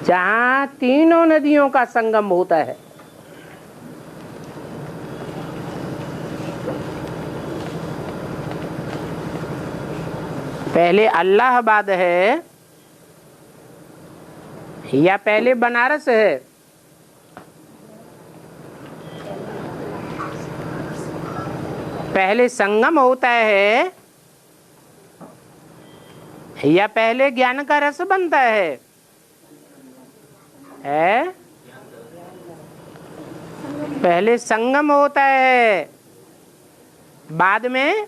जहां तीनों नदियों का संगम होता है। पहले इलाहाबाद है या पहले बनारस है? पहले संगम होता है या पहले ज्ञान का रस बनता है? पहले संगम होता है, बाद में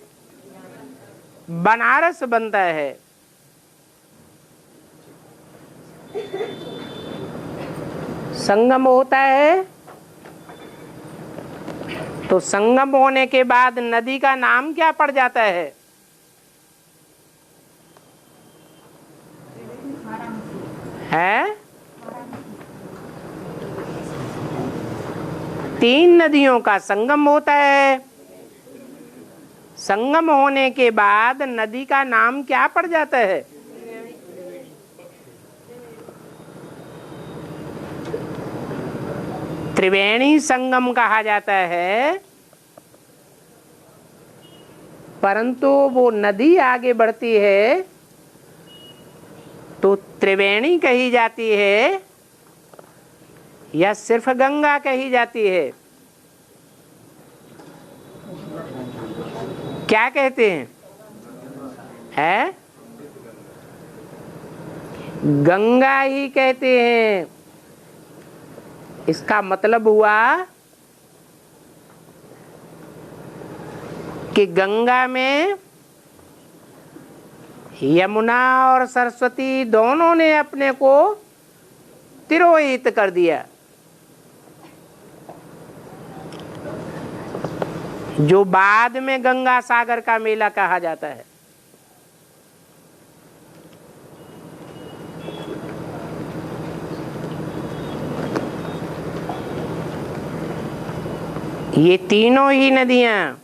बनारस बनता है। संगम होता है तो संगम होने के बाद नदी का नाम क्या पड़ जाता है? तीन नदियों का संगम होता है। संगम होने के बाद नदी का नाम क्या पड़ जाता है? त्रिवेणी संगम कहा जाता है। परंतु वो नदी आगे बढ़ती है तो त्रिवेणी कही जाती है या सिर्फ गंगा कही जाती है? क्या कहते हैं? गंगा ही कहते हैं। इसका मतलब हुआ कि गंगा में यमुना और सरस्वती दोनों ने अपने को तिरोहित कर दिया। जो बाद में गंगा सागर का मेला कहा जाता है। ये तीनों ही नदियां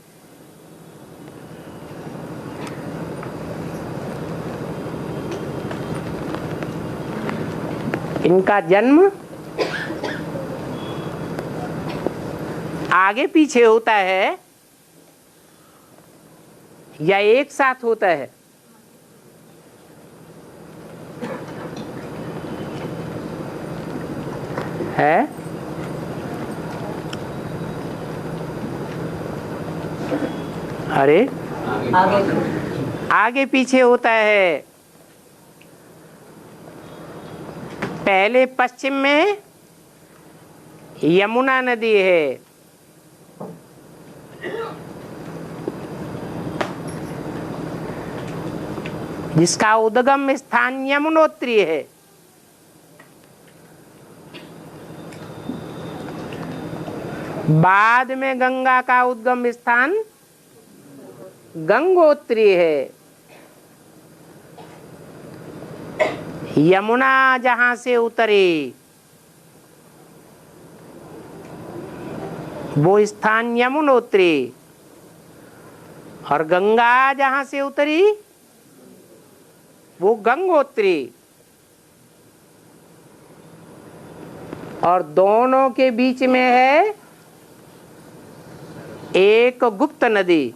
इनका जन्म आगे पीछे होता है या एक साथ होता है? अरे आगे पीछे होता है। पहले पश्चिम में यमुना नदी है, जिसका उद्गम स्थान यमुनोत्री है। बाद में गंगा का उद्गम स्थान गंगोत्री है। यमुना जहां से उतरी वो स्थान यमुनोत्री, और गंगा जहां से उतरी वो गंगोत्री, और दोनों के बीच में है एक गुप्त नदी।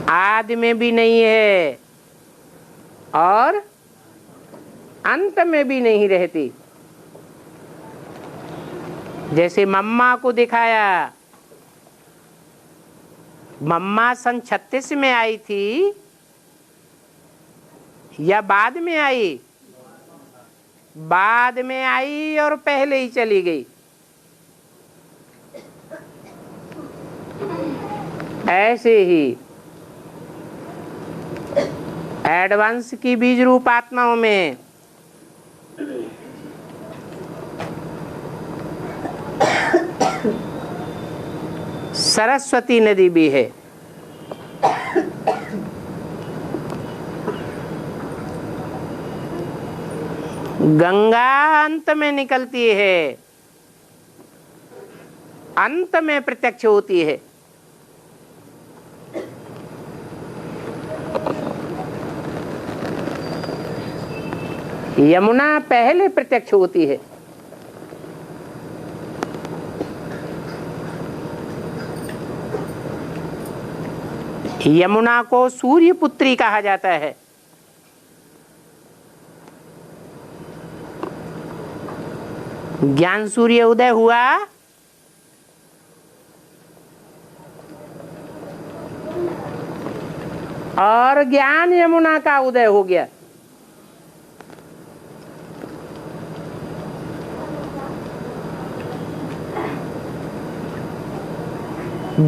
आदि में भी नहीं है और अंत में भी नहीं रहती। जैसे मम्मा को दिखाया, मम्मा सन 36 में आई थी या बाद में आई? बाद में आई और पहले ही चली गई। ऐसे ही एडवांस की बीज रूप आत्माओं में सरस्वती नदी भी है। गंगा अंत में निकलती है अंत में प्रत्यक्ष होती है। यमुना पहले प्रत्यक्ष होती है। यमुना को सूर्य पुत्री कहा जाता है। ज्ञान सूर्य उदय हुआ, और ज्ञान यमुना का उदय हो गया।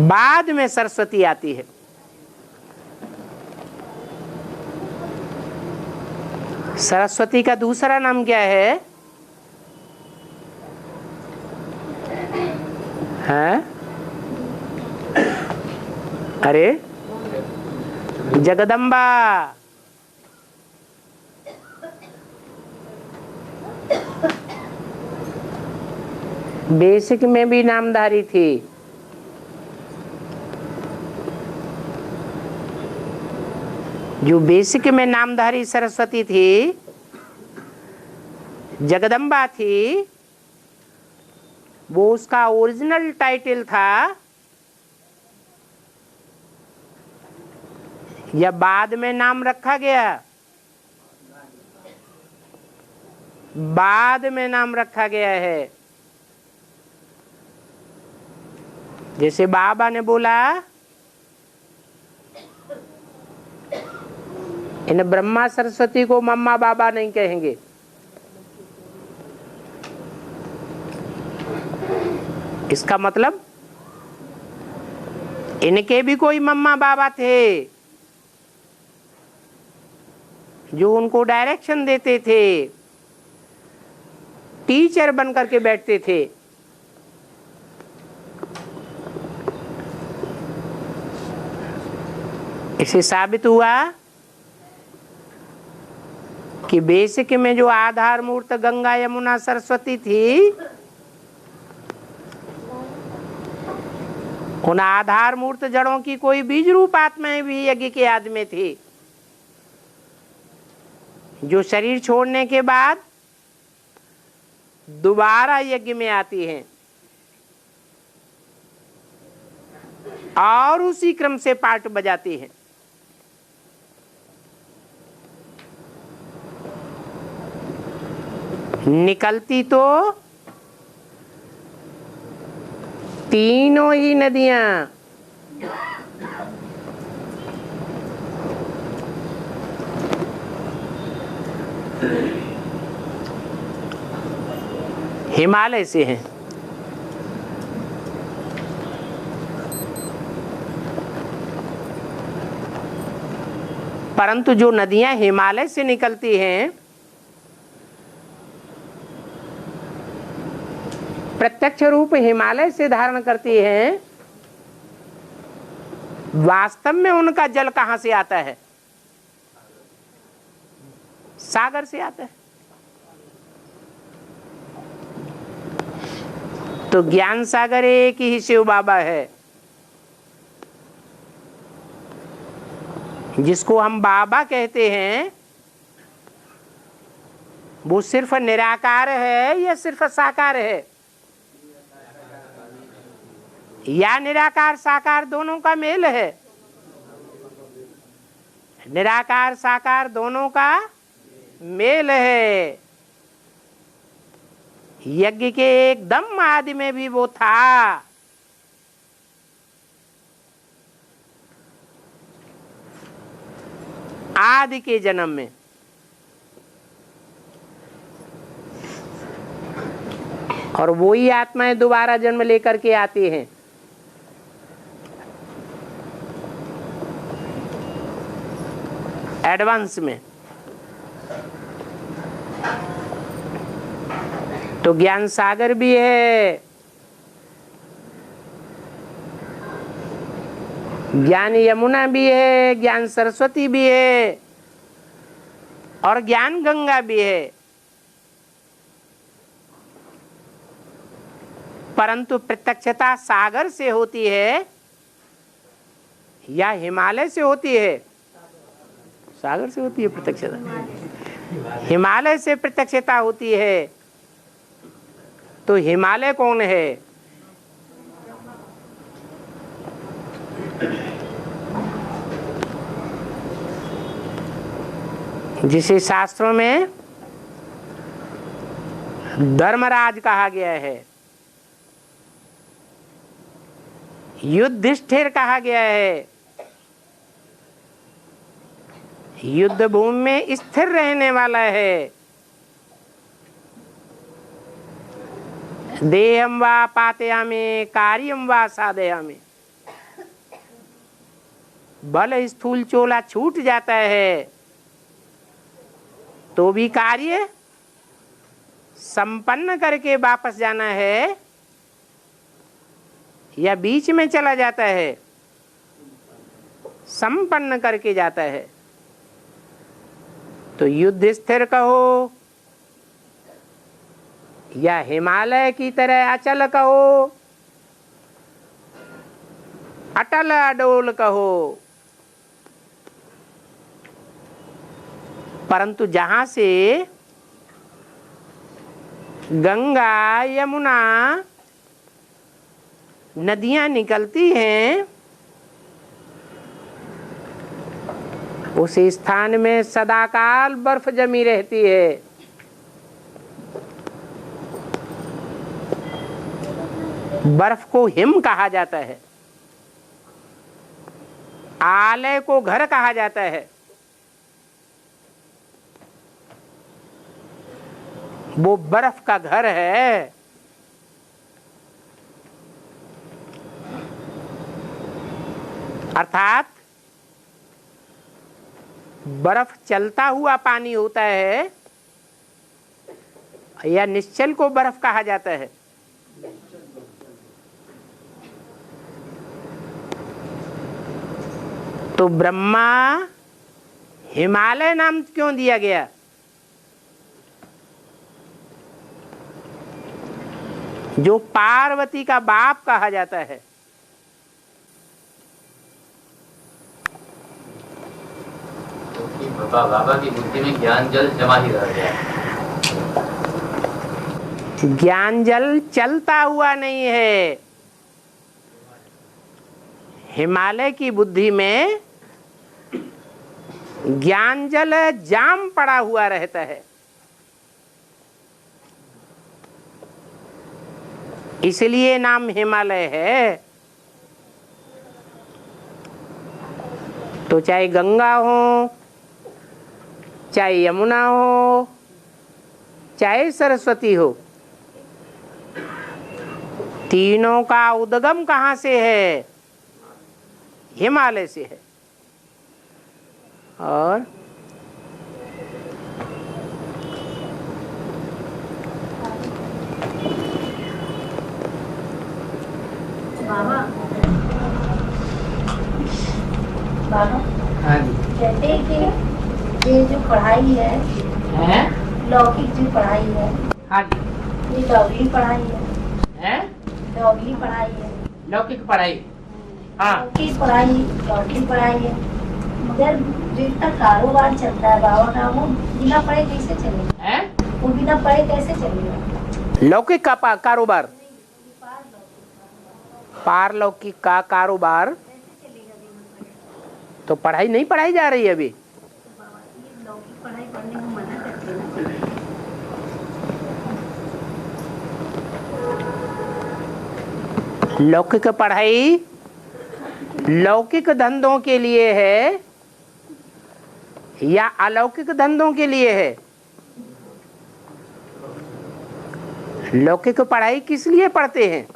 बाद में सरस्वती आती है। सरस्वती का दूसरा नाम क्या है? हैं? अरे जगदम्बा। बेसिक में भी नामधारी थी। जो बेसिक में नामधारी सरस्वती थी, जगदम्बा थी, वो उसका ओरिजिनल टाइटल था या बाद में नाम रखा गया? बाद में नाम रखा गया है। जैसे बाबा ने बोला इन ब्रह्मा सरस्वती को मम्मा बाबा नहीं कहेंगे। इसका मतलब इनके भी कोई मम्मा बाबा थे जो उनको डायरेक्शन देते थे, टीचर बन करके बैठते थे। इसे साबित हुआ कि बेसिक में जो आधार मूर्त गंगा यमुना सरस्वती थी, उन आधार मूर्त जड़ों की कोई बीज रूप आत्माएं भी यज्ञ के आदि में थी, जो शरीर छोड़ने के बाद दोबारा यज्ञ में आती हैं और उसी क्रम से पाठ बजाती हैं। निकलती तो तीनों ही नदियां हिमालय से हैं। परंतु जो नदियां हिमालय से निकलती हैं, प्रत्यक्ष रूप हिमालय से धारण करती हैं, वास्तव में उनका जल कहां से आता है? सागर से आता है। तो ज्ञान सागर एक ही शिव बाबा है, जिसको हम बाबा कहते हैं। वो सिर्फ निराकार है या सिर्फ साकार है? या निराकार साकार दोनों का मेल है? निराकार साकार दोनों का मेल है। यज्ञ के एकदम आदि में भी वो था। आदि के जन्म में और वही आत्माएं दोबारा जन्म लेकर के आती हैं। एडवांस में तो ज्ञान सागर भी है, ज्ञान यमुना भी है, ज्ञान सरस्वती भी है और ज्ञान गंगा भी है। परंतु प्रत्यक्षता सागर से होती है या हिमालय से होती है? सागर से होती है प्रत्यक्षता। हिमालय से प्रत्यक्षता होती है, तो हिमालय कौन है? जिसे शास्त्रों में धर्मराज कहा गया है, युधिष्ठिर कहा गया है, युद्ध भूमि में स्थिर रहने वाला है। देहम वा पातयामि कार्यम वा साधयामि। बल स्थूल चोला छूट जाता है तो भी कार्य संपन्न करके वापस जाना है या बीच में चला जाता है? संपन्न करके जाता है। तो युद्ध स्थिर कहो या हिमालय की तरह अचल कहो, अटल अडोल कहो, परंतु जहां से गंगा यमुना नदियां निकलती हैं, उस स्थान में सदाकाल बर्फ जमी रहती है। बर्फ को हिम कहा जाता है, आलय को घर कहा जाता है। वो बर्फ का घर है। अर्थात बर्फ चलता हुआ पानी होता है या निश्चल को बर्फ कहा जाता है? तो ब्रह्मा हिमालय नाम क्यों दिया गया? जो पार्वती का बाप कहा जाता है। बाबा की बुद्धि में ज्ञान जल जमा ही रह गया। ज्ञान जल चलता हुआ नहीं है। हिमालय की बुद्धि में ज्ञान जल जाम पड़ा हुआ रहता है। इसलिए नाम हिमालय है। तो चाहे गंगा हो, चाहे यमुना हो, चाहे सरस्वती हो, तीनों का उद्गम कहाँ से है? हिमालय से है। और बाबा हाँ जी, कहते हैं कि ये जो पढ़ाई है, लौकिक जो पढ़ाई है, हाँ जी, ये लौकिक पढ़ाई है, लौकिक पढ़ाई है, लौकिक पढ़ाई, हाँ, लौकिक पढ़ाई है। मगर जो इतना कारोबार चलता है बाबा का, वो बिना पढ़े कैसे चलेगा? वो बिना पढ़े कैसे चलेगा? लौकिक का कारोबार, पारलौकिक का कारोबार तो पढ़ाई नहीं पढ़ाई जा रही है अभी। लौकिक पढ़ाई पढ़ने को मना करते हैं ना। लौकिक पढ़ाई लौकिक धंधों के लिए है या अलौकिक धंधों के लिए है? लौकिक पढ़ाई किस लिए पढ़ते हैं?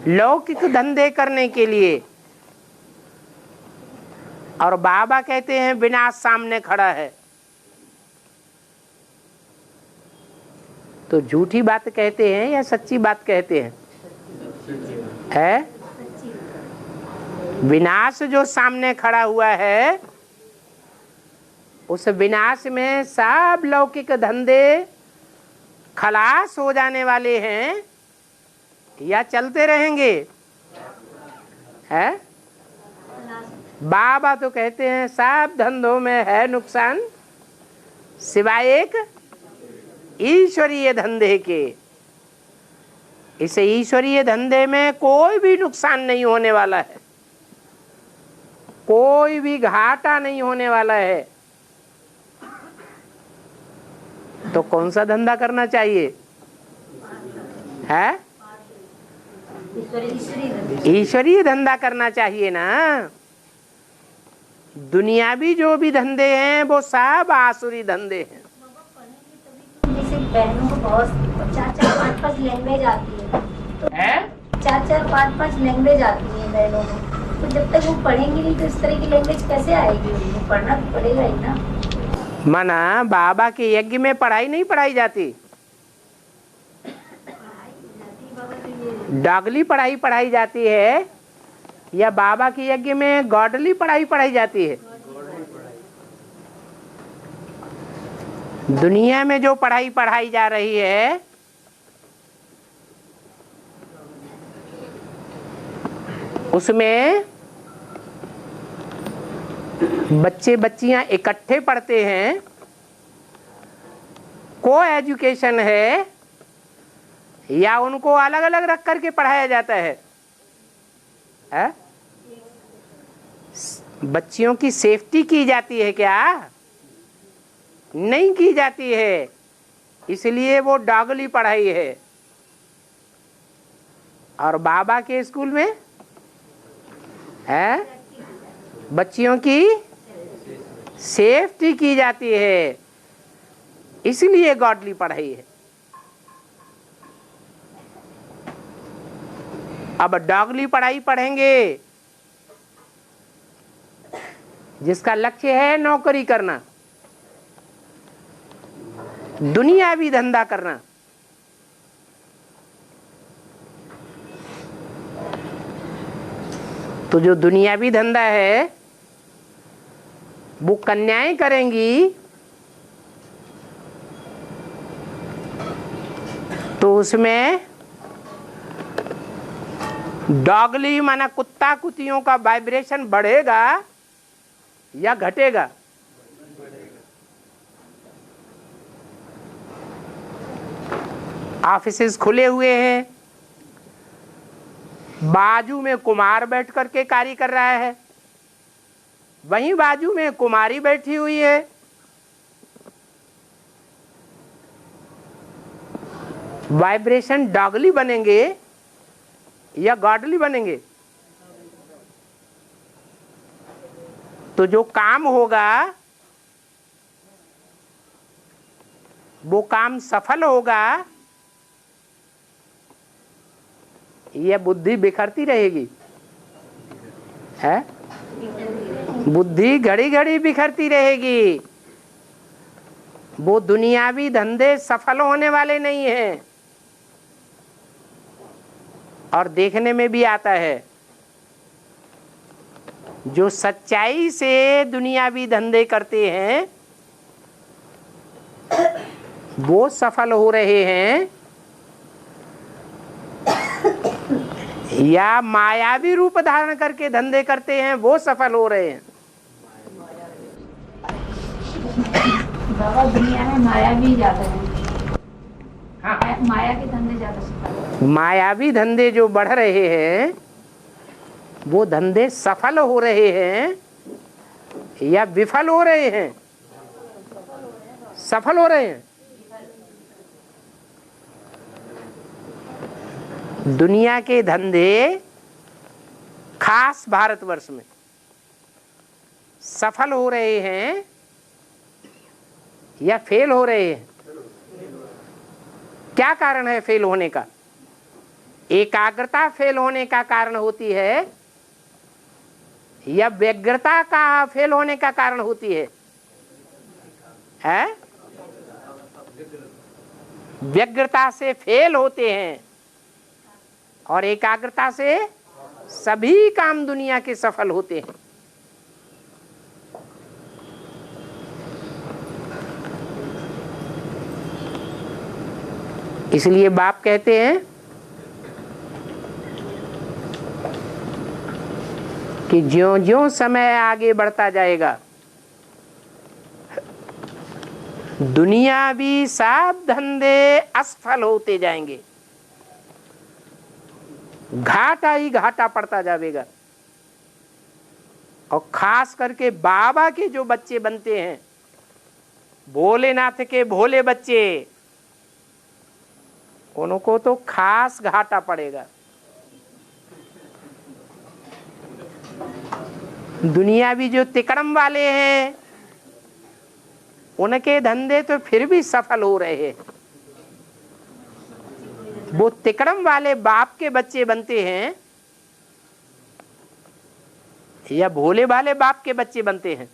लौकिक धंधे करने के लिए। और बाबा कहते हैं विनाश सामने खड़ा है। तो झूठी बात कहते हैं या सच्ची बात कहते हैं? है विनाश जो सामने खड़ा हुआ है, उस विनाश में सब लौकिक धंधे खलास हो जाने वाले हैं या चलते रहेंगे? है बाबा तो कहते हैं सब धंधों में है नुकसान सिवाय एक ईश्वरीय धंधे के। इस ईश्वरीय धंधे में कोई भी नुकसान नहीं होने वाला है, कोई भी घाटा नहीं होने वाला है। तो कौन सा धंधा करना चाहिए? है ईश्वरीय धंधा करना चाहिए ना। दुनियावी जो भी धंधे हैं वो सब आसुरी धंधे हैं। जैसे बहनों को बहुत 4-4-5-5 लैंग्वेज आती है, तो 4-4-5-5 लैंग्वेज आती है बहनों को, तो जब तक वो पढ़ेंगी नहीं तो इस तरह की लैंग्वेज कैसे आएगी? उनको पढ़ना तो पड़ेगा ही ना। मना बाबा के यज्ञ में पढ़ाई नहीं पढ़ाई जाती, डॉगली पढ़ाई पढ़ाई जाती है, या बाबा के यज्ञ में गॉडली पढ़ाई पढ़ाई जाती है? दुनिया में जो पढ़ाई पढ़ाई जा रही है उसमें बच्चे बच्चियां इकट्ठे पढ़ते हैं, को एजुकेशन है, या उनको अलग अलग रख करके पढ़ाया जाता है? बच्चियों की सेफ्टी की जाती है क्या? नहीं की जाती है, इसलिए वो डॉगली पढ़ाई है। और बाबा के स्कूल में है बच्चियों की सेफ्टी की जाती है, इसलिए गॉडली पढ़ाई है। अब डॉगली पढ़ाई पढ़ेंगे जिसका लक्ष्य है नौकरी करना, दुनियावी धंधा करना, तो जो दुनियावी धंधा है वो कन्याएं करेंगी, तो उसमें डॉगली माना कुत्ता कुतियों का वाइब्रेशन बढ़ेगा या घटेगा? ऑफिसेस खुले हुए हैं, बाजू में कुमार बैठ करके कार्य कर रहा है, वहीं बाजू में कुमारी बैठी हुई है। वाइब्रेशन डॉगली बनेंगे या गॉडली बनेंगे? तो जो काम होगा वो काम सफल होगा या बुद्धि बिखरती रहेगी? है बुद्धि घड़ी घड़ी बिखरती रहेगी। वो दुनियावी धंधे सफल होने वाले नहीं हैं। और देखने में भी आता है जो सच्चाई से दुनियावी धंधे करते हैं वो सफल हो रहे हैं, या मायावी रूप धारण करके धंधे करते हैं वो सफल हो रहे हैं। बाबा दुनिया में माया भी ज्यादा है। हाँ। माया के धंधे ज्यादा सफल। मायावी धंधे जो बढ़ रहे हैं वो धंधे सफल हो रहे हैं या विफल हो रहे हैं? सफल हो रहे हैं। दुनिया के धंधे खास भारतवर्ष में सफल हो रहे हैं या फेल हो रहे हैं? क्या कारण है फेल होने का? एकाग्रता फेल होने का कारण होती है या व्यग्रता का फेल होने का कारण होती है? व्यग्रता से फेल होते हैं और एकाग्रता से सभी काम दुनिया के सफल होते हैं। इसलिए बाप कहते हैं कि ज्यों-ज्यों समय आगे बढ़ता जाएगा दुनियावी सब धंधे असफल होते जाएंगे, घाटा ही घाटा पड़ता जाएगा। और खास करके बाबा के जो बच्चे बनते हैं, भोलेनाथ के भोले बच्चे, उनको तो खास घाटा पड़ेगा। दुनियावी जो तिकड़म वाले हैं उनके धंधे तो फिर भी सफल हो रहे हैं। वो तिकड़म वाले बाप के बच्चे बनते हैं या भोले वाले बाप के बच्चे बनते हैं?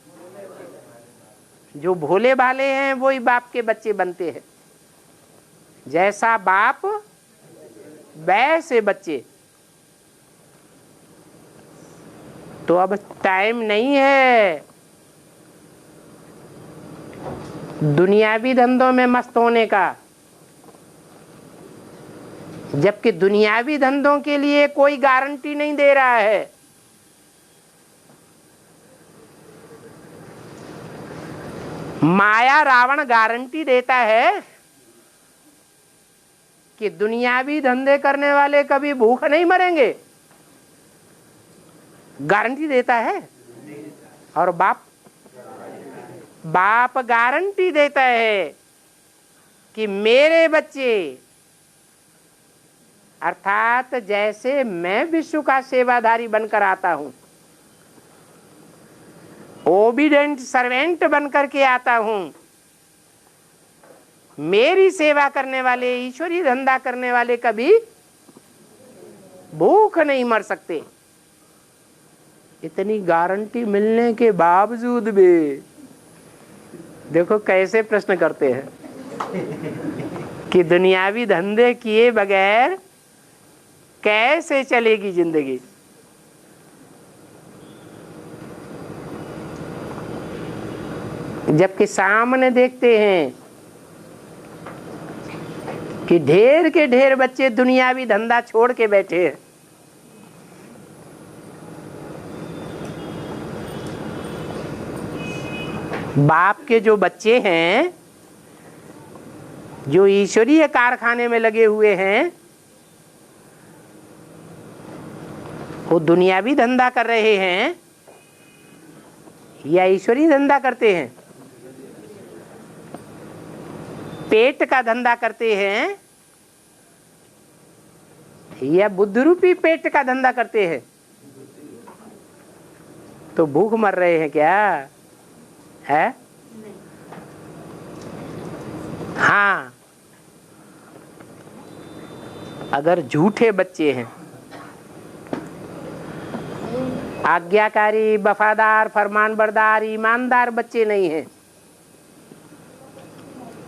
जो भोले वाले हैं वही बाप के बच्चे बनते हैं। जैसा बाप वैसे बच्चे। तो अब टाइम नहीं है दुनियावी धंधों में मस्त होने का, जबकि दुनियावी धंधों के लिए कोई गारंटी नहीं दे रहा है। माया रावण गारंटी देता है कि दुनियावी धंधे करने वाले कभी भूख नहीं मरेंगे, गारंटी देता है। और बाप गारंटी देता है कि मेरे बच्चे, अर्थात जैसे मैं विश्व का सेवाधारी बनकर आता हूं, ओबीडेंट सर्वेंट बनकर के आता हूं, मेरी सेवा करने वाले, ईश्वरी धंधा करने वाले कभी भूख नहीं मर सकते। इतनी गारंटी मिलने के बावजूद भी देखो कैसे प्रश्न करते हैं कि दुनियावी धंधे किए बगैर कैसे चलेगी जिंदगी। जबकि सामने देखते हैं कि ढेर के ढेर बच्चे दुनियावी धंधा छोड़ के बैठे हैं। बाप के जो बच्चे हैं, जो ईश्वरीय कारखाने में लगे हुए हैं, वो दुनियावी धंधा कर रहे हैं या ईश्वरीय धंधा करते हैं? पेट का धंधा करते हैं या बुद्ध रूपी पेट का धंधा करते हैं? तो भूख मर रहे हैं क्या है? हाँ, अगर झूठे बच्चे हैं, आज्ञाकारी, वफादार, फरमानबरदार, ईमानदार बच्चे नहीं हैं,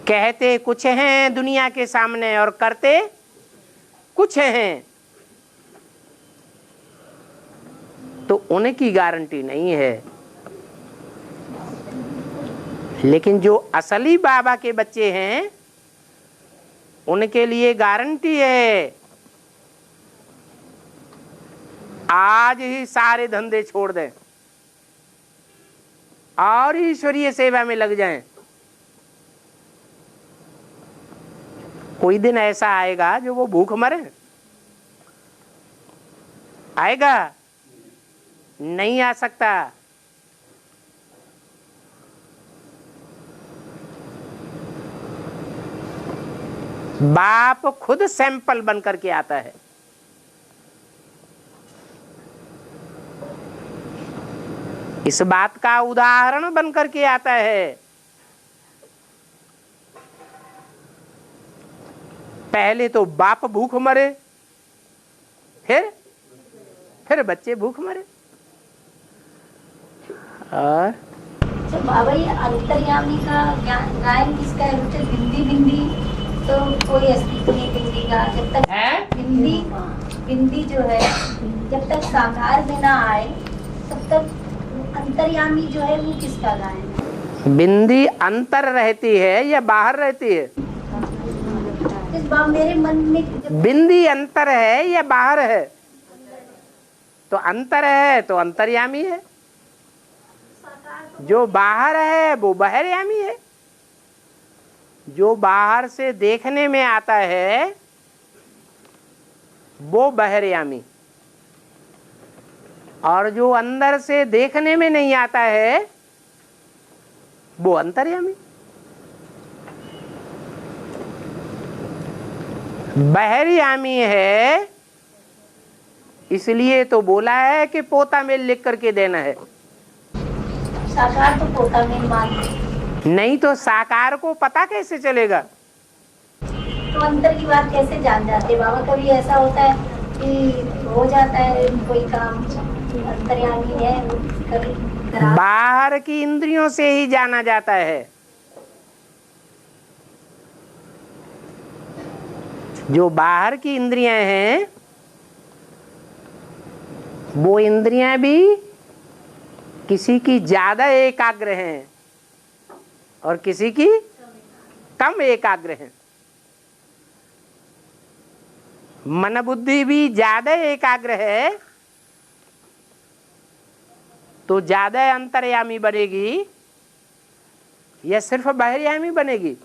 कहते कुछ हैं दुनिया के सामने और करते कुछ हैं, तो उनकी गारंटी नहीं है। लेकिन जो असली बाबा के बच्चे हैं उनके लिए गारंटी है, आज ही सारे धंधे छोड़ दें और ईश्वरीय सेवा में लग जाएं। कोई दिन ऐसा आएगा जो वो भूख मरे? आएगा? नहीं आ सकता। बाप खुद सैंपल बन करके आता है। इस बात का उदाहरण बन करके आता है। पहले तो बाप भूख मरे, फिर बच्चे भूख मरे। और तो बाबा ये अंतर्यामी का गायन किसका है? बिंदी बिंदी तो कोई अस्तित्व नहीं बिंदी का। जब तक बिंदी जो है जब तक साकार में ना आए तब तक अंतर्यामी जो है वो किसका गायन है? बिंदी अंतर रहती है या बाहर रहती है? मेरे मन में बिंदी अंतर है या बाहर है? तो अंतर है तो अंतर्यामी है, जो बाहर है वो बहिर्यामी है। जो बाहर से देखने में आता है वो बहिर्यामी, और जो अंदर से देखने में नहीं आता है वो अंतर्यामी। बहिर्यामी है इसलिए तो बोला है कि पोता मेल लिख करके देना है। साकार तो पोता मेल मान, नहीं तो साकार को पता कैसे चलेगा? तो अंतर की बात कैसे जान जाते बाबा? कभी ऐसा होता है कि हो जाता है कोई काम, अंतर्यामी है, कभी बाहर की इंद्रियों से ही जाना जाता है। जो बाहर की इंद्रियां हैं वो इंद्रियां भी किसी की ज्यादा एकाग्र हैं और किसी की कम एकाग्र हैं। मन बुद्धि भी ज्यादा एकाग्र है तो ज्यादा अंतर्यामी बनेगी या सिर्फ बहिर्यामी बनेगी?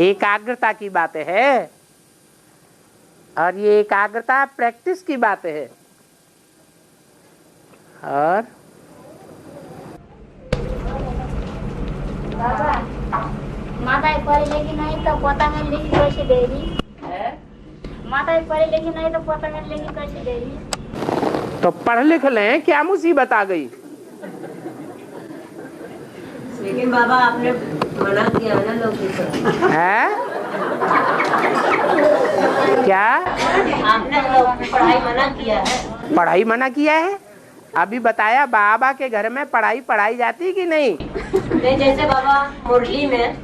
एकाग्रता की बात है, और ये एकाग्रता प्रैक्टिस की बात है। और माता पढ़े लेकिन नहीं तो पोता में लिखी कैसे देगी? माता पढ़े लेकिन नहीं तो पोता में लिखी कैसे देगी? तो पढ़ लिख लें, क्या मुसीबत आ गई? लेकिन बाबा आपने मना किया ना लोग है क्या? आपने पढ़ाई मना किया है। पढ़ाई मना किया है? अभी बताया बाबा के घर में पढ़ाई पढ़ाई जाती कि नहीं? नहीं, जैसे बाबा मुरली में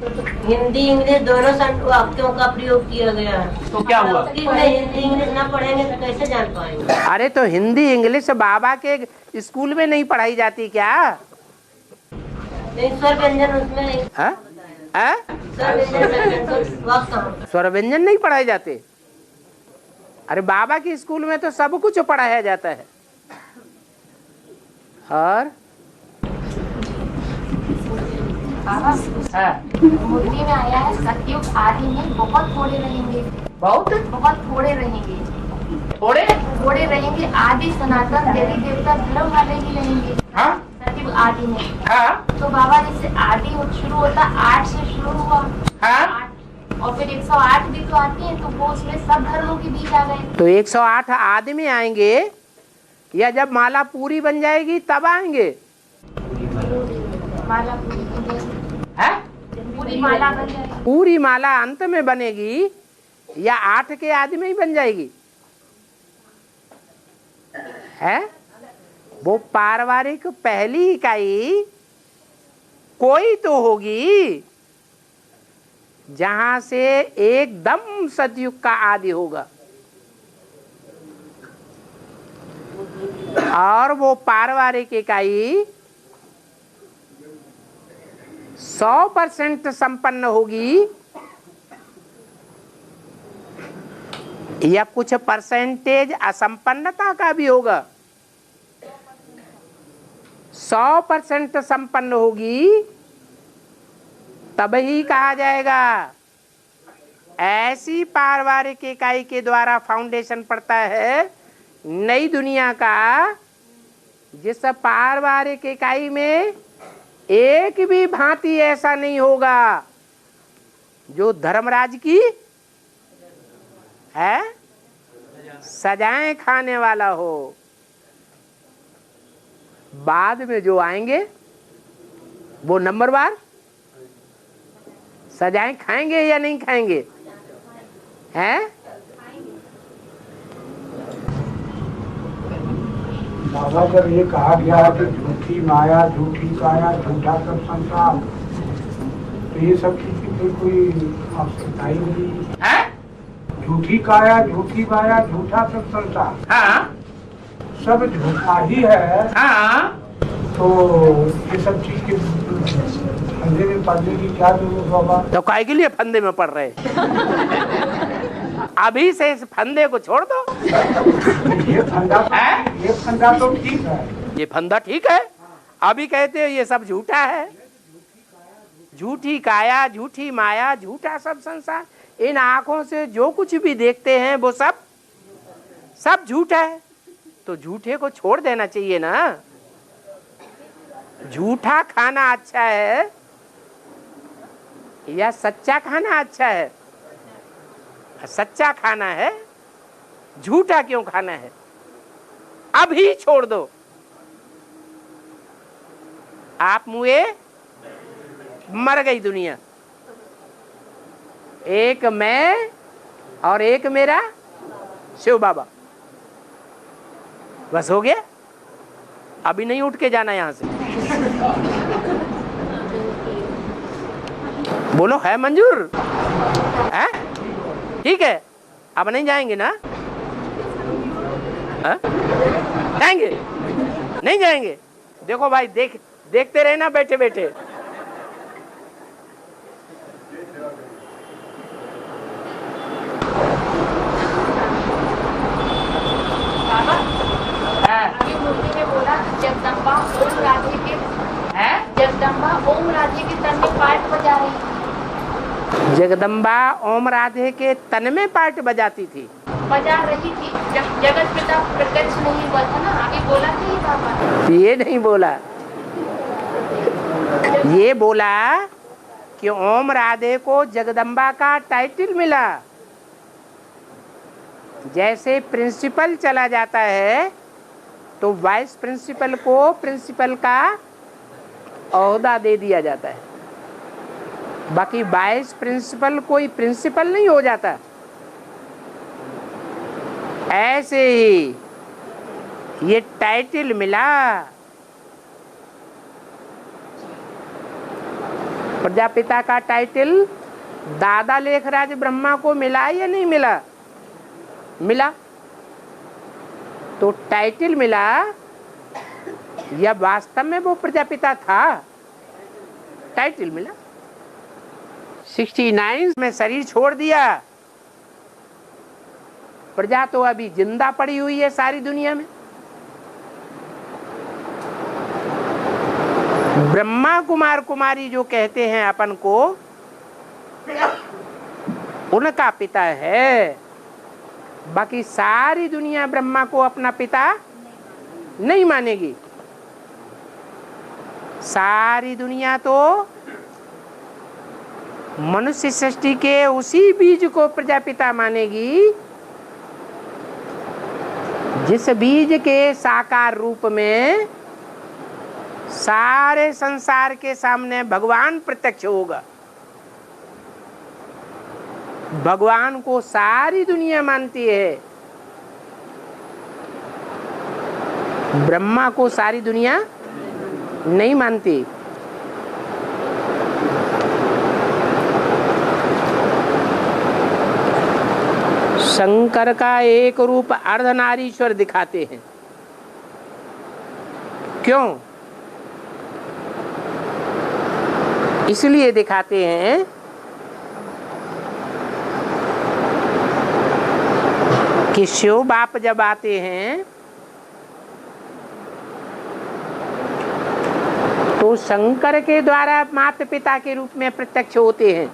हिंदी इंग्लिश दोनों वाक्यों का प्रयोग किया गया है, तो क्या हुआ? हिंदी इंग्लिश ना पढ़ेंगे तो कैसे जान पाएंगे? अरे तो हिंदी इंग्लिश बाबा के स्कूल में नहीं पढ़ाई जाती क्या? नहीं, स्वर व्यंजन उसमें है? है? स्वर व्यंजन नहीं पढ़ाए जाते? अरे बाबा के स्कूल में तो सब कुछ पढ़ाया जाता है। और मुरली में आया है सतयुग आदि में बहुत थोड़े रहेंगे, बहुत थोड़े रहेंगे, थोड़े रहेंगे। आदि सनातन देवी देवता धर्म वाले ही रहेंगे। हाँ? सतयुग आदि में। हाँ? तो बाबा जैसे आदि शुरू होता 8 से शुरू हुआ। हाँ? 8 और फिर 108 भी तो आती है, तो वो उसमें सब धर्मों के बीच आ गए। तो 108 आदमी आएंगे या जब माला पूरी बन जाएगी तब आएंगे? माला पूरी बन जाएगी। है? पूरी माला बन जाएगी। पूरी माला अंत में बनेगी या 8 के आदमी ही बन जाएगी? है? वो पारिवारिक पहली इकाई कोई तो होगी जहां से एकदम सतयुग का आदि होगा, और वो पारिवारिक इकाई 100% संपन्न होगी या कुछ परसेंटेज असंपन्नता का भी होगा। 100% संपन्न होगी तब ही कहा जाएगा। ऐसी पारिवारिक इकाई के द्वारा फाउंडेशन पड़ता है नई दुनिया का, जिस पारिवारिक इकाई में एक भी भांति ऐसा नहीं होगा जो धर्मराज की है सजाएं खाने वाला हो। बाद में जो आएंगे वो नंबरवार सजाएं खाएंगे या नहीं खाएंगे? हैं? बाबा जब ये कहा गया है कि झूठी माया, झूठी काया, झूठा सब संसार, तो ये सब चीज की फिर कोई आवश्यकता ही नहीं है। झूठी काया, झूठी माया, झूठा सब संसार, हाँ सब झूठा ही है। हाँ। तो ये सब चीज के फंदे में पड़ने की क्या जरूरत बाबा? तो काय के लिए फंदे में पड़ रहे? अभी से इस फंदे को छोड़ दो। ये फंदा तो ठीक है। ये फंदा ठीक है। अभी कहते हैं ये सब झूठा है, झूठी काया, झूठी माया, झूठा सब संसार। इन आंखों से जो कुछ भी देखते हैं वो सब झूठा है। तो झूठे को छोड़ देना चाहिए ना। झूठा खाना अच्छा है या सच्चा खाना अच्छा है? सच्चा खाना है, झूठा क्यों खाना है? अभी छोड़ दो। आप मुए, मर गई दुनिया। एक मैं और एक मेरा शिव बाबा, बस हो गया। अभी नहीं उठ के जाना यहां से। बोलो है मंजूर? है? ठीक है। अब नहीं जाएंगे ना? जाएंगे? नहीं जाएंगे? देखो भाई, देखते रहे ना बैठे बैठे। जगदम्बा ओम राधे के तन में पार्ट बजा रही थी। जगदम्बा ओम राधे के तन में पार्ट बजाती थी, बजा रही थी। जब जगत पिता प्रत्यक्ष नहीं हुआ था ना, आगे बोला नहीं बाबा। ये नहीं बोला, ये बोला कि ओम राधे को जगदम्बा का टाइटल मिला। जैसे प्रिंसिपल चला जाता है तो वाइस प्रिंसिपल को प्रिंसिपल का ओहदा दे दिया जाता है। बाकी वाइस प्रिंसिपल कोई प्रिंसिपल नहीं हो जाता। ऐसे ही ये टाइटल मिला। प्रजापिता का टाइटल दादा लेखराज ब्रह्मा को मिला या नहीं मिला? मिला। तो टाइटल मिला या वास्तव में वो प्रजापिता था? टाइटल मिला। 69 में शरीर छोड़ दिया। प्रजा तो अभी जिंदा पड़ी हुई है सारी दुनिया में। ब्रह्मा कुमार कुमारी जो कहते हैं अपन को, उनका पिता है। बाकी सारी दुनिया ब्रह्मा को अपना पिता नहीं मानेगी। सारी दुनिया तो मनुष्य सृष्टि के उसी बीज को प्रजापिता मानेगी जिस बीज के साकार रूप में सारे संसार के सामने भगवान प्रत्यक्ष होगा। भगवान को सारी दुनिया मानती है, ब्रह्मा को सारी दुनिया नहीं मानती। शंकर का एक रूप अर्धनारीश्वर दिखाते हैं। क्यों? इसलिए दिखाते हैं कि शिव बाप जब आते हैं तो शंकर के द्वारा माता पिता के रूप में प्रत्यक्ष होते हैं।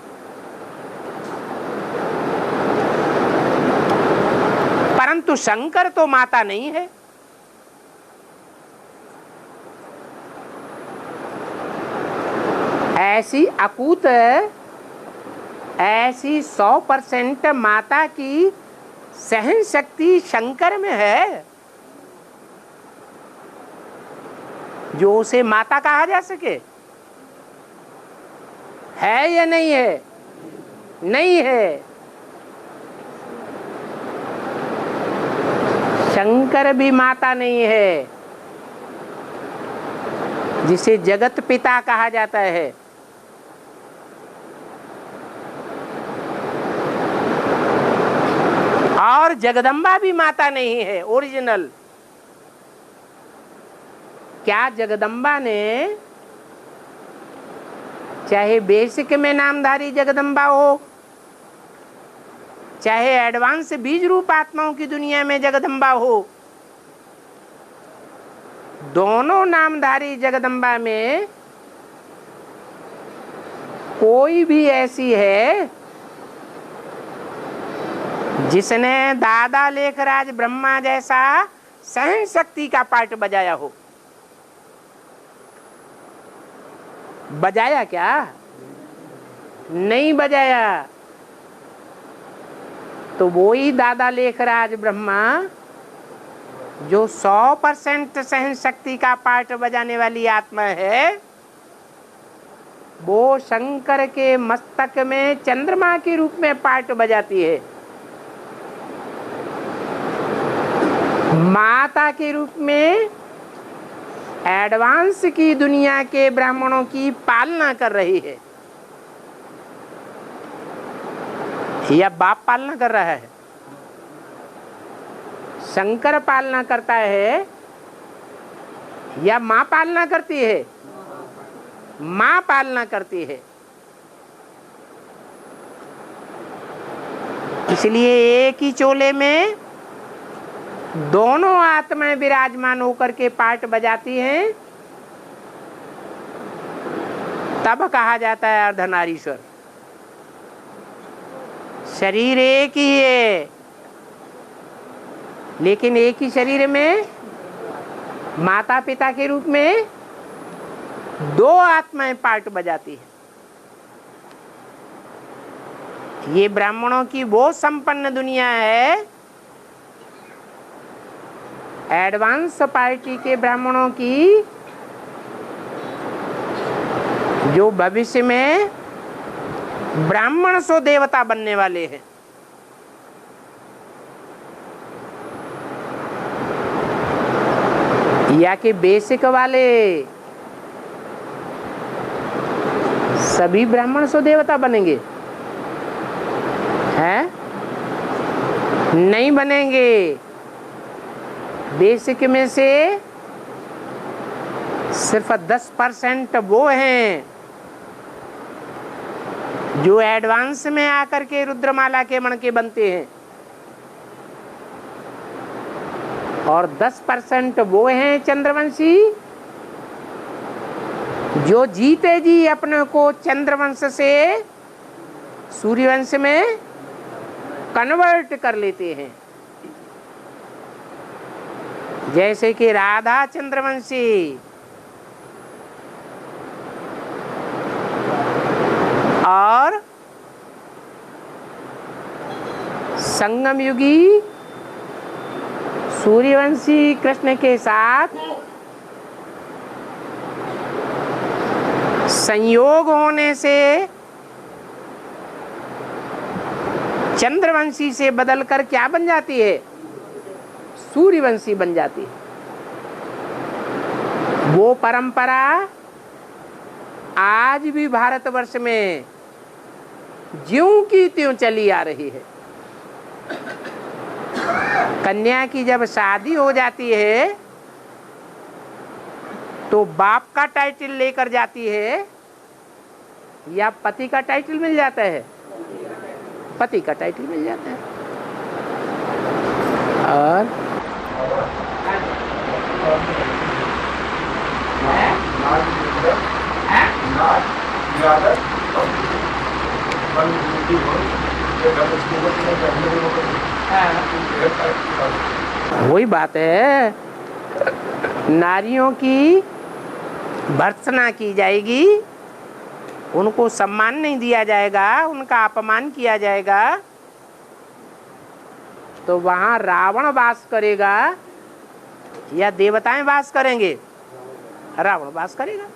परंतु शंकर तो माता नहीं है। ऐसी अकूत, ऐसी 100% माता की सहन शक्ति शंकर में है जो उसे माता कहा जा सके। है या नहीं है? नहीं है। शंकर भी माता नहीं है जिसे जगत पिता कहा जाता है। और जगदम्बा भी माता नहीं है ओरिजिनल। क्या जगदम्बा ने, चाहे बेसिक में नामधारी जगदम्बा हो, चाहे एडवांस बीज रूप आत्माओं की दुनिया में जगदम्बा हो, दोनों नामधारी जगदम्बा में कोई भी ऐसी है जिसने दादा लेखराज ब्रह्मा जैसा सहन शक्ति का पार्ट बजाया हो। बजाया क्या? नहीं बजाया। तो वो ही दादा लेखराज ब्रह्मा जो 100% सहन शक्ति का पार्ट बजाने वाली आत्मा है, वो शंकर के मस्तक में चंद्रमा के रूप में पार्ट बजाती है। माता के रूप में एडवांस की दुनिया के ब्राह्मणों की पालना कर रही है, या बाप पालना कर रहा है? शंकर पालना करता है या माँ पालना करती है? माँ पालना करती है। इसलिए एक ही चोले में दोनों आत्माएं विराजमान होकर के पार्ट बजाती हैं, तब कहा जाता है अर्धनारीश्वर। शरीर एक ही है, लेकिन एक ही शरीर में माता पिता के रूप में दो आत्माएं पार्ट बजाती है। ये ब्राह्मणों की वो संपन्न दुनिया है, एडवांस पार्टी के ब्राह्मणों की, जो भविष्य में ब्राह्मण सो देवता बनने वाले हैं। या कि बेसिक वाले सभी ब्राह्मण सो देवता बनेंगे? हैं? नहीं बनेंगे। बेसिक में से सिर्फ 10% वो हैं जो एडवांस में आकर के रुद्रमाला के मण के बनते हैं, और 10% वो हैं चंद्रवंशी जो जीते जी अपने को चंद्रवंश से सूर्यवंश में कन्वर्ट कर लेते हैं। जैसे कि राधा चंद्रवंशी और संगम युगी सूर्यवंशी कृष्ण के साथ संयोग होने से चंद्रवंशी से बदलकर क्या बन जाती है? सूर्यवंशी बन जाती है। वो परंपरा आज भी भारतवर्ष में ज्यों की त्यों चली आ रही है। कन्या की जब शादी हो जाती है तो बाप का टाइटल लेकर जाती है या पति का टाइटल मिल जाता है? पति का टाइटल मिल जाता है। और वही बात है, नारियों की भर्त्सना की जाएगी, उनको सम्मान नहीं दिया जाएगा, उनका अपमान किया जाएगा, तो वहाँ रावण वास करेगा या देवताएं वास करेंगे? रावण वास करेगा।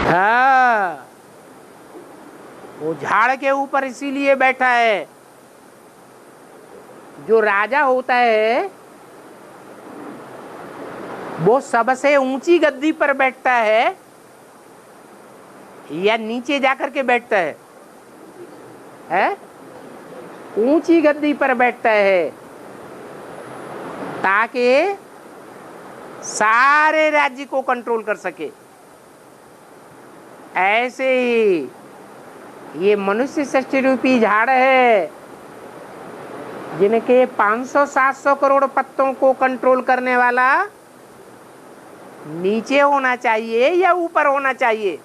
हाँ, वो झाड़ के ऊपर इसीलिए बैठा है। जो राजा होता है वो सबसे ऊंची गद्दी पर बैठता है या नीचे जाकर के बैठता है? ऊंची गद्दी पर बैठता है ताकि सारे राज्य को कंट्रोल कर सके। ऐसे ही ये मनुष्य सृष्टि रूपी झाड़ है, जिनके 500-700 करोड़ पत्तों को कंट्रोल करने वाला नीचे होना चाहिए या ऊपर होना चाहिए?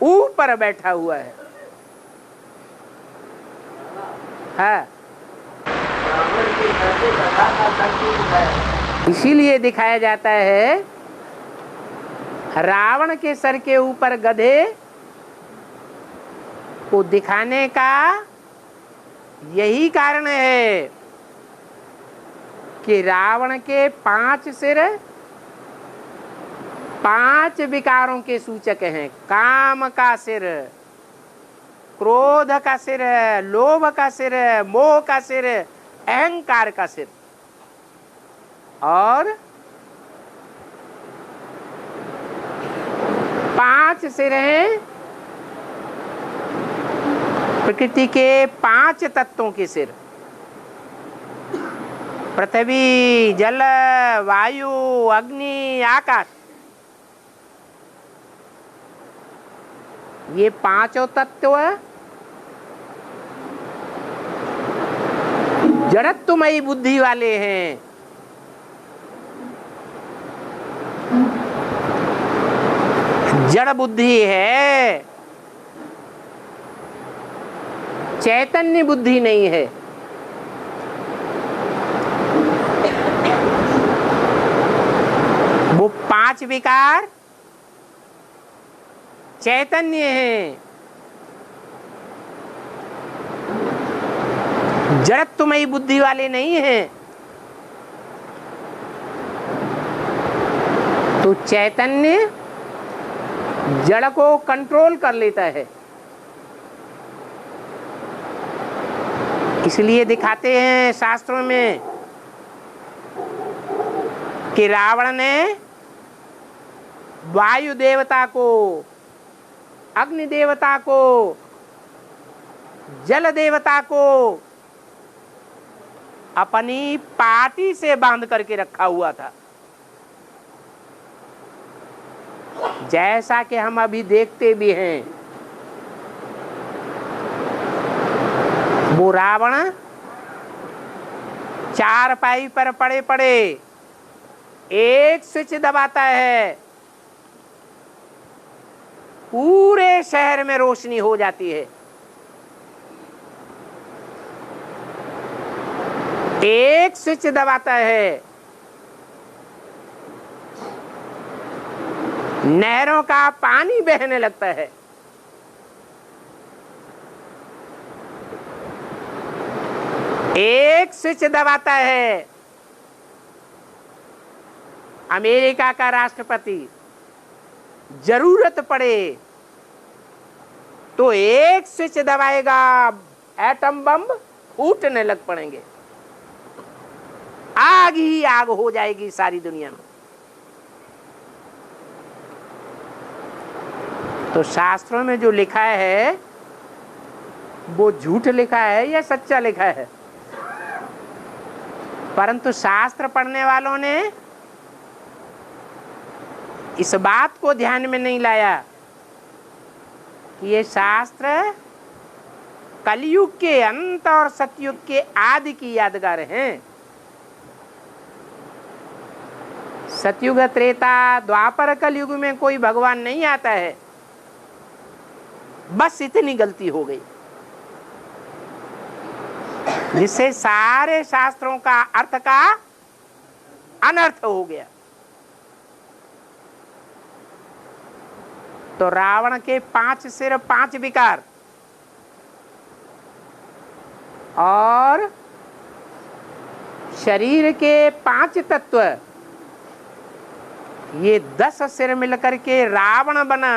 ऊपर बैठा हुआ है। हाँ, इसीलिए दिखाया जाता है रावण के सर के ऊपर गधे को दिखाने का यही कारण है कि रावण के 5 सिर 5 विकारों के सूचक हैं। काम का सिर, क्रोध का सिर, लोभ का सिर, मोह का सिर, अहंकार का सिर, और 5 सिर हैं प्रकृति के 5 तत्वों के सिर। पृथ्वी, जल, वायु, अग्नि, आकाश, ये 5 तत्व जड़त्वमयी बुद्धि वाले हैं। जड़ बुद्धि है, चैतन्य बुद्धि नहीं है। वो 5 विकार चैतन्य है, जड़त्वमयी बुद्धि वाले नहीं हैं। तो चैतन्य जड़ को कंट्रोल कर लेता है। इसलिए दिखाते हैं शास्त्रों में कि रावण ने वायु देवता को, अग्नि देवता को, जल देवता को अपनी पाटी से बांध करके रखा हुआ था। जैसा कि हम अभी देखते भी हैं, वो रावण चारपाई पर पड़े पड़े एक स्विच दबाता है, पूरे शहर में रोशनी हो जाती है। एक स्विच दबाता है, नहरों का पानी बहने लगता है। एक स्विच दबाता है, अमेरिका का राष्ट्रपति जरूरत पड़े तो एक स्विच दबाएगा, एटम बम फूटने लग पड़ेंगे, आग ही आग हो जाएगी सारी दुनिया में। तो शास्त्रों में जो लिखा है वो झूठ लिखा है या सच्चा लिखा है? परंतु शास्त्र पढ़ने वालों ने इस बात को ध्यान में नहीं लाया कि ये शास्त्र कलयुग के अंत और सतयुग के आदि की यादगार हैं। सतयुग, त्रेता, द्वापर, कलयुग में कोई भगवान नहीं आता है। बस इतनी गलती हो गई जिससे सारे शास्त्रों का अर्थ का अनर्थ हो गया। तो रावण के 5 सिर 5 विकार और शरीर के 5 तत्व, ये 10 सिर मिलकर के रावण बना।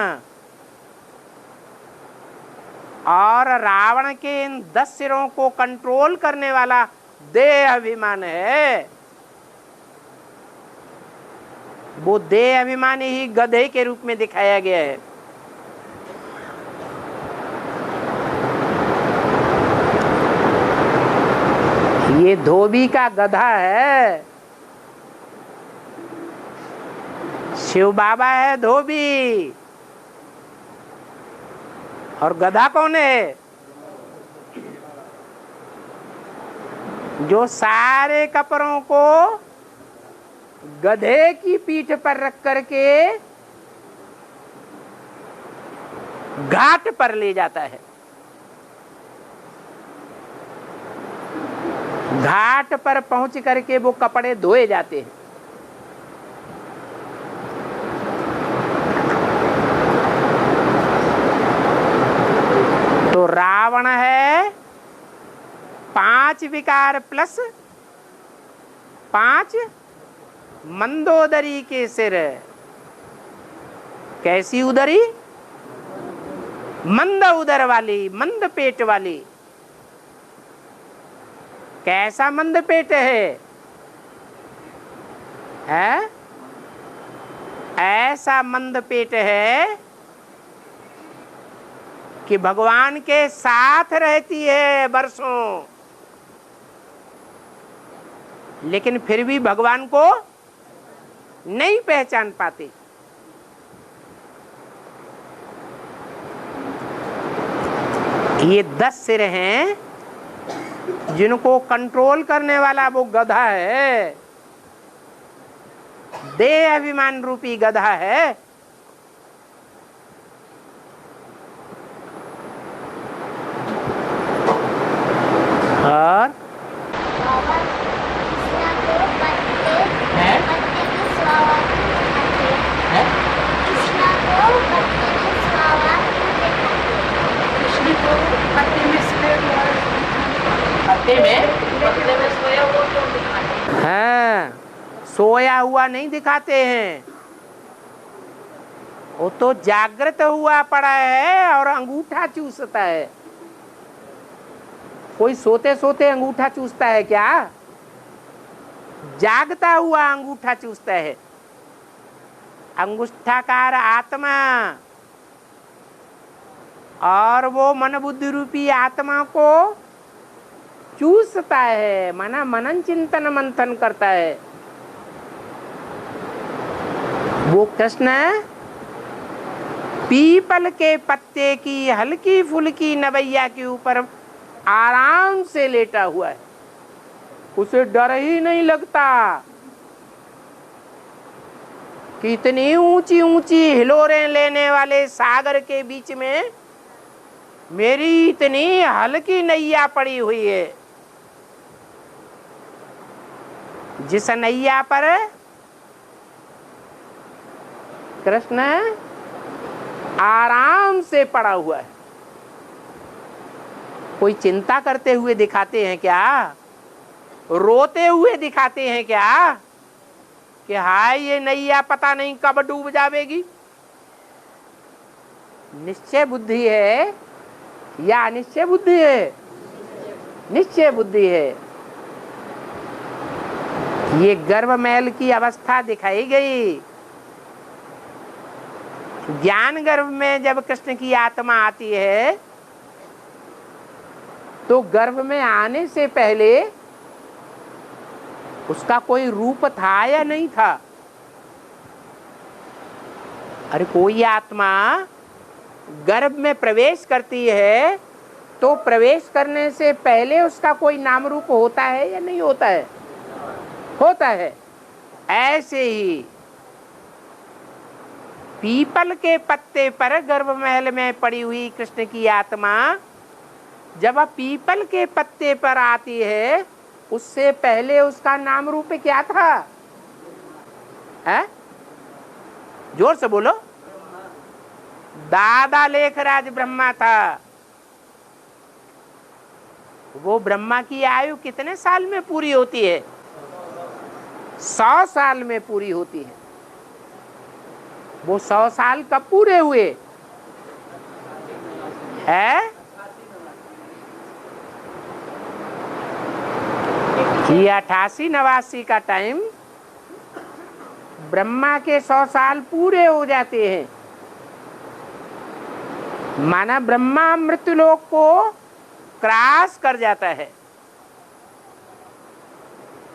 और रावण के इन 10 सिरों को कंट्रोल करने वाला देह अभिमान है। वो देह अभिमान ही गधे के रूप में दिखाया गया है। ये धोबी का गधा है, शिव बाबा है धोबी, और गधा कौन है? जो सारे कपड़ों को गधे की पीठ पर रख करके घाट पर ले जाता है। घाट पर पहुंच करके वो कपड़े धोए जाते हैं। तो रावण है 5 विकार प्लस 5 मंदोदरी के सिर। कैसी उदरी? मंद उदर वाली, मंद पेट वाली। कैसा मंद पेट है? ऐसा मंद पेट है कि भगवान के साथ रहती है वर्षों, लेकिन फिर भी भगवान को नहीं पहचान पाते। ये 10 सिर हैं जिनको कंट्रोल करने वाला वो गधा है, देह अभिमान रूपी गधा है। और हाँ, सोया हुआ नहीं दिखाते हैं, वो तो जागृत हुआ पड़ा है और अंगूठा चूसता है। कोई सोते सोते अंगूठा चूसता है क्या? जागता हुआ अंगूठा चूसता है। अंगुष्ठाकार आत्मा, और वो मन बुद्धि रूपी आत्मा को चूसता है, मना मनन चिंतन मंथन करता है। वो कृष्ण पीपल के पत्ते की हल्की फुल्की नवैया के ऊपर आराम से लेटा हुआ है, उसे डर ही नहीं लगता कि इतनी ऊंची ऊंची हिलोरें लेने वाले सागर के बीच में मेरी इतनी हल्की नैया पड़ी हुई है। जिस नैया पर कृष्ण आराम से पड़ा हुआ है, कोई चिंता करते हुए दिखाते हैं क्या? रोते हुए दिखाते हैं क्या कि हाय ये नैया पता नहीं कब डूब जाएगी? निश्चय बुद्धि है या अनिश्चय बुद्धि है? निश्चय बुद्धि है। ये गर्भमैल की अवस्था दिखाई गई। ज्ञान गर्भ में जब कृष्ण की आत्मा आती है तो गर्भ में आने से पहले उसका कोई रूप था या नहीं था? अरे कोई आत्मा गर्भ में प्रवेश करती है तो प्रवेश करने से पहले उसका कोई नाम रूप होता है या नहीं होता है? होता है। ऐसे ही पीपल के पत्ते पर गर्भ महल में पड़ी हुई कृष्ण की आत्मा जब पीपल के पत्ते पर आती है उससे पहले उसका नाम रूप क्या था? है? जोर से बोलो। दादा लेखराज ब्रह्मा था। वो ब्रह्मा की आयु कितने साल में पूरी होती है? 100 साल में पूरी होती है। वो 100 साल कब पूरे हुए है? ये 88-89 का टाइम ब्रह्मा के 100 साल पूरे हो जाते हैं। माना ब्रह्मा मृत्युलोक को क्रॉस कर जाता है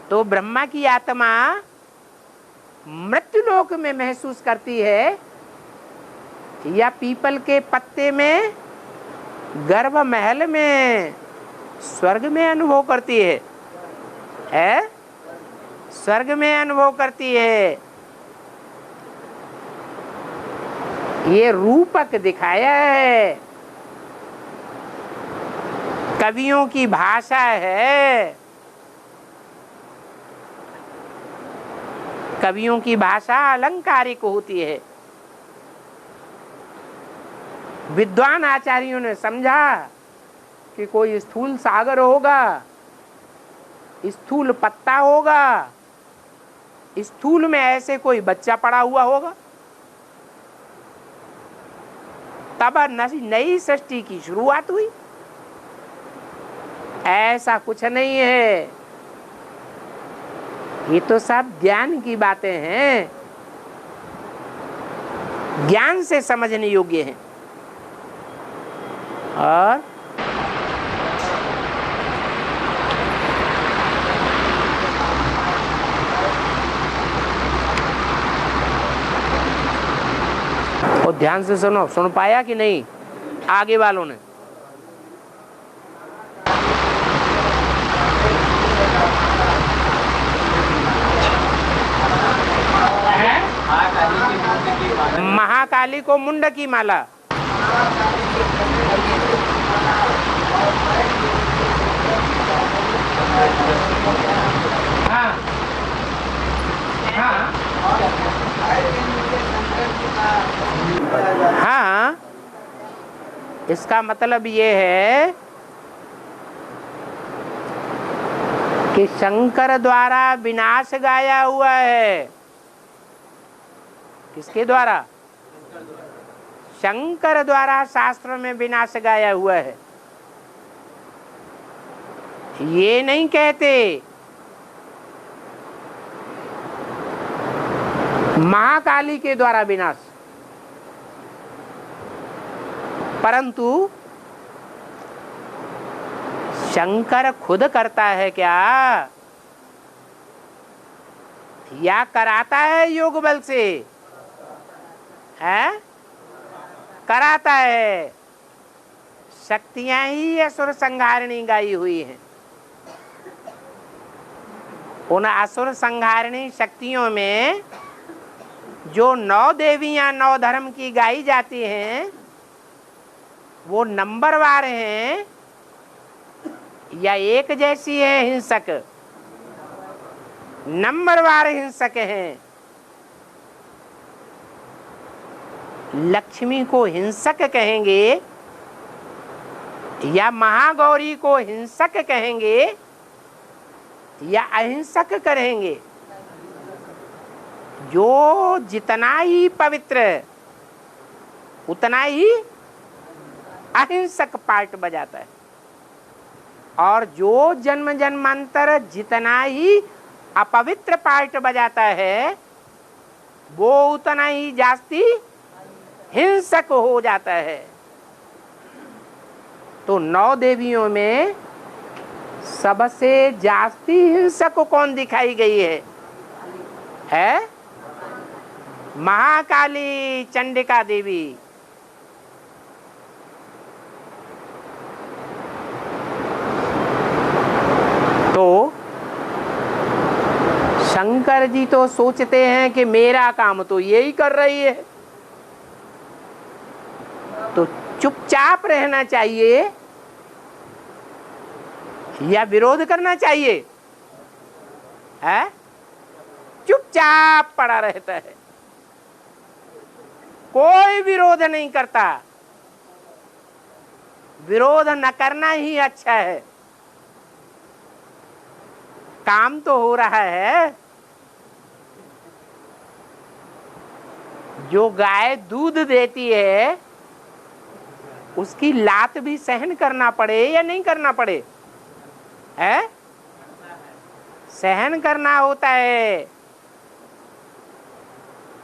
तो ब्रह्मा की आत्मा मृत्युलोक में महसूस करती है या पीपल के पत्ते में, गर्भ महल में, स्वर्ग में अनुभव करती है? स्वर्ग में अनुभव करती है। ये रूपक दिखाया है, कवियों की भाषा है। कवियों की भाषा अलंकारिक होती है। विद्वान आचार्यों ने समझा कि कोई स्थूल सागर होगा, स्थूल पत्ता होगा, स्थूल में ऐसे कोई बच्चा पड़ा हुआ होगा, तब नई सृष्टि की शुरुआत हुई। ऐसा कुछ नहीं है, ये तो सब ज्ञान की बातें हैं, ज्ञान से समझने योग्य हैं। और ध्यान से सुनो, सुन पाया कि नहीं आगे वालों ने? महाकाली को मुंड की माला, हाँ हाँ हाँ, इसका मतलब ये है कि शंकर द्वारा विनाश गाया हुआ है। किसके द्वारा? शंकर द्वारा शास्त्र में विनाश गाया हुआ है। ये नहीं कहते महाकाली के द्वारा विनाश, परंतु शंकर खुद करता है क्या, या कराता है योग बल से? है कराता है। शक्तियां ही असुर संहारिणी गाई हुई हैं। उन असुर संहारिणी शक्तियों में जो 9 देवियां 9 धर्म की गाई जाती हैं, वो नंबरवार हैं या एक जैसी है? हिंसक, नंबरवार हिंसक हैं। लक्ष्मी को हिंसक कहेंगे या महागौरी को हिंसक कहेंगे या अहिंसक कहेंगे? जो जितना ही पवित्र उतना ही अहिंसक पार्ट बजाता है, और जो जन्म जन्मांतर जितना ही अपवित्र पार्ट बजाता है, वो उतना ही जास्ती हिंसक हो जाता है। तो 9 देवियों में सबसे जास्ती हिंसक कौन दिखाई गई है? महाकाली चंडिका देवी। तो शंकर जी तो सोचते हैं कि मेरा काम तो यही कर रही है, तो चुपचाप रहना चाहिए या विरोध करना चाहिए? है चुपचाप पड़ा रहता है, कोई विरोध नहीं करता। विरोध न करना ही अच्छा है। काम तो हो रहा है। जो गाय दूध देती है उसकी लात भी सहन करना पड़े या नहीं करना पड़े? है सहन करना होता है।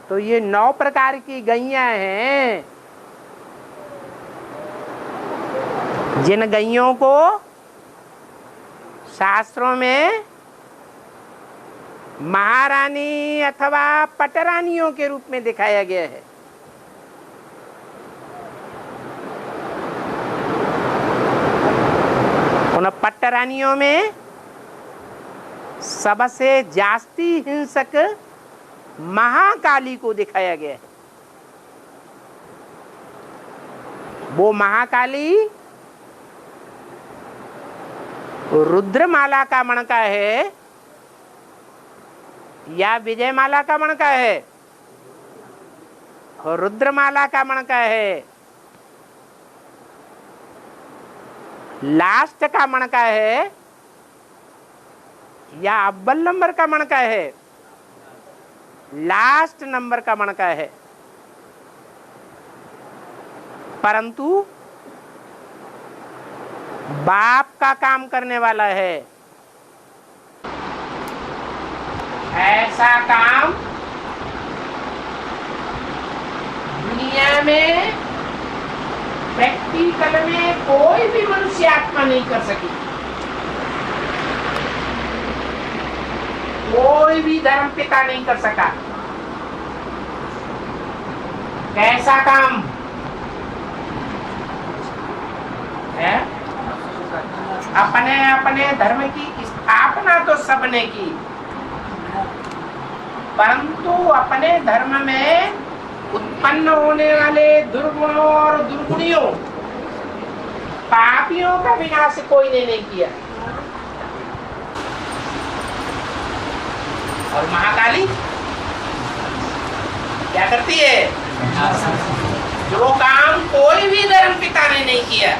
तो ये 9 प्रकार की गैयां हैं, जिन गैयों को शास्त्रों में महारानी अथवा पटरानियों के रूप में दिखाया गया है। उन पटरानियों में सबसे जास्ती हिंसक महाकाली को दिखाया गया है। वो महाकाली रुद्रमाला का मणका है या विजयमाला का मणका है? रुद्रमाला का मणका है। लास्ट का मणका है या अव्वल नंबर का मणका है? लास्ट नंबर का मणका है। परंतु बाप का काम करने वाला है। ऐसा काम दुनिया में प्रैक्टिकल में कोई भी मनुष्य आत्मा नहीं कर सकी। कोई भी धर्म पिता नहीं कर सका। कैसा काम है? अपने अपने धर्म की स्थापना तो सबने की, परंतु अपने धर्म में उत्पन्न होने वाले दुर्गुणों और दुर्गुणियों, पापियों का विनाश कोई ने नहीं किया। और महाकाली क्या करती है? जो काम कोई भी धर्म पिता ने नहीं किया।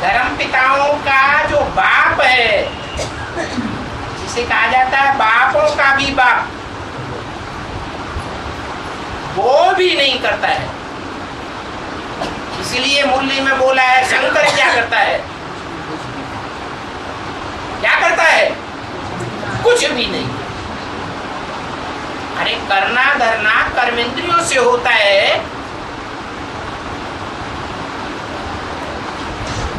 धर्म पिताओं का जो बाप है, जिसे कहा जाता है बापों का भी बाप, वो भी नहीं करता है। इसीलिए मुरली में बोला है शंकर क्या करता है? क्या करता है? कुछ भी नहीं। अरे करना धरना कर्मेंद्रियों से होता है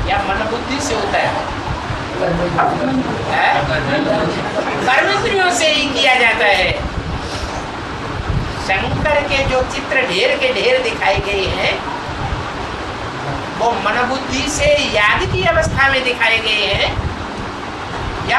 या मन बुद्धि से होता है? कर्मेंद्रियों से ही किया जाता है। शंकर के जो चित्र ढेर के ढेर दिखाए गए हैं वो मन बुद्धि से याद की अवस्था में दिखाए गए हैं।